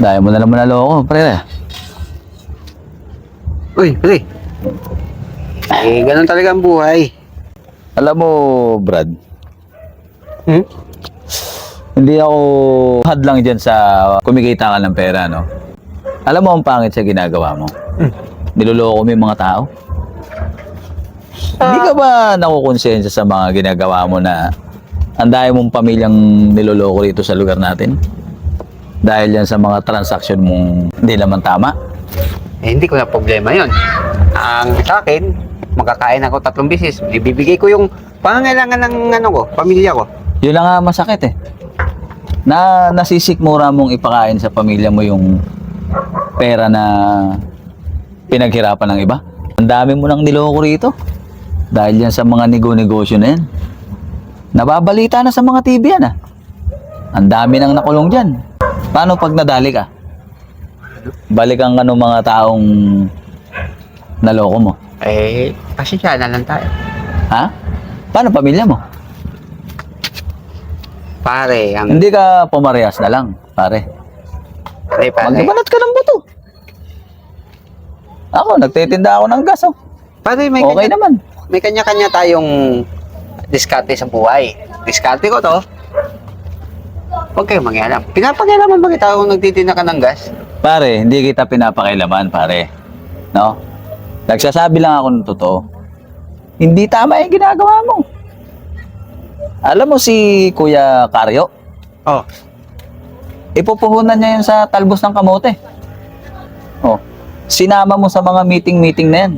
Dahil mo na naman naloko, pre. Uy, pre. Eh, ganun talaga ang buhay. Alam mo, Brad, Hmm? hindi ako hadlang dyan sa kumikita ka ng pera, no? Alam mo ang pangit sa ginagawa mo? Niloloko mo yung mga tao? Hindi ka ba nakukonsensya sa mga ginagawa mo na ang dami mong pamilyang niloloko rito sa lugar natin? Dahil yan sa mga transaksyon mong hindi naman tama? Eh, hindi ko na problema yon. Ang sa akin, makakain ako 3 beses. Ibibigay ko yung pangangailangan ng pamilya ko. Yun lang nga masakit eh. Na nasisikmura mong ipakain sa pamilya mo yung pera na pinaghirapan ng iba. Ang dami mo nang niloko rito. Dahil yan sa mga negosyo na yan. Nababalita na sa mga TV yan ah. Ang dami nang nakulong dyan. Paano pag nadali ka? Balikan ka ng mga taong naloko mo. Eh, pasensya na lang tayo. Ha? Paano pamilya mo? Pare, ang... Hindi ka pumarehas na lang, pare. Hindi, pare. Magbabanat ka ng buto. Ako, nagtitinda ako ng gas, oh. Pare, Okay naman. May kanya-kanya tayong diskarte sa buhay. Diskarte ko to. Huwag kayong mangialam. Pinapakialaman ba kita kung nagtitinda ka ng gas? Pare, hindi kita pinapakailaman, pare. No? Nagsasabi lang ako ng totoo. Hindi tama yung ginagawa mo. Alam mo si Kuya Karyo? Oh. Ipupuhunan niya yun sa talbos ng kamote. Oh. Sinama mo sa mga meeting-meeting na yan.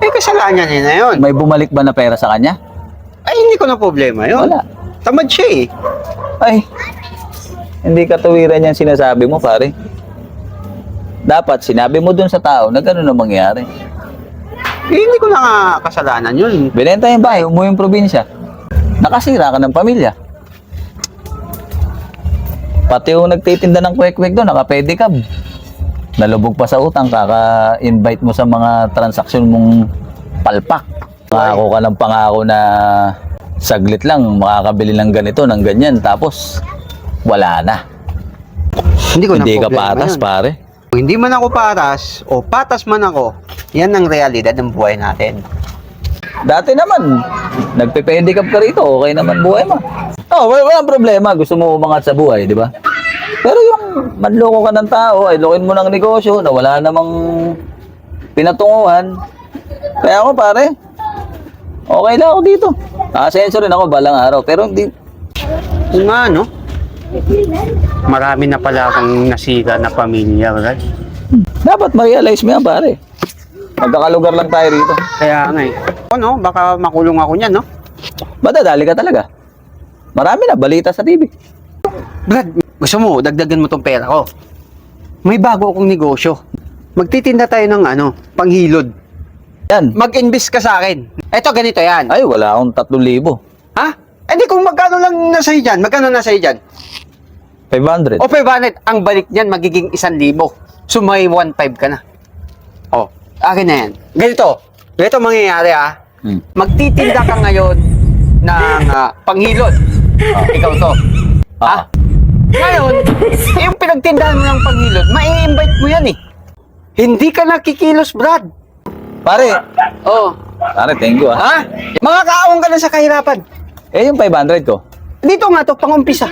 Eh, kasalanan niya na yun. May bumalik ba na pera sa kanya? Ay, hindi ko na problema yun. Wala. Tamad siya eh. Ay, hindi katuwiran yan sinasabi mo, pare. Dapat sinabi mo dun sa tao na gano'n na mangyari. Eh, hindi ko na nga kasalanan yun. Binenta yung bahay, umuwi yung probinsya. Nakasira ka ng pamilya. Pati yung nagtitinda ng kwek-kwek doon, naka-pedicab. Nalubog pa sa utang, kaka-invite mo sa mga transaksyon mong palpak. Pangako ka ng pangako na saglit lang, makakabili ng ganito, ng ganyan. Tapos, wala na. Hindi ko na Hindi ka problema patas, yun. pare. Kung hindi man ako patas, o patas man ako, yan ang realidad ng buhay natin. Dati naman, nagpe-pedicab ka rito, okay naman buhay mo. Oh, walang problema, gusto mo umangat sa buhay, di ba? Pero yung manloko ka ng tao, ay lokin mo ng negosyo na wala namang pinatunguhan. Kaya ako pare, okay lang ako dito. Nakasenso rin ako balang araw, pero hindi. Kung nga, no? Marami na pala akong nasira na pamilya, right? Dapat ma-realize mo yan pare. Magkakalugar lang tayo rito. Kaya nga eh. Ano, baka makulong ako niyan, no? Madadali ka talaga. Marami na balita sa TV. Brad, gusto mo, dagdagan mo tong pera ko. May bago akong negosyo. Magtitinda tayo ng panghilod. Yan. Mag-invest ka sa akin. Eto, ganito yan. Ay, wala akong 3,000. Ha? Hindi, kung magkano lang nasa dyan, magkano nasa dyan? 500. O 500, ang balik niyan magiging 1,000. So may 1,500 ka na. O, akin na yan. Ganito mangyayari Magtitinda ka ngayon ng panghilod. Ikaw to. Ah. Ngayon, yung pinagtindahan mo ng panghilod, mai-invite mo yan eh. Hindi ka nakikilos, Brad. Pare. Oh. Pare, thank you Ha? Mga kaawang ka na sa kahirapan. Eh, yung 500 ko. Dito nga to, pang-umpisa.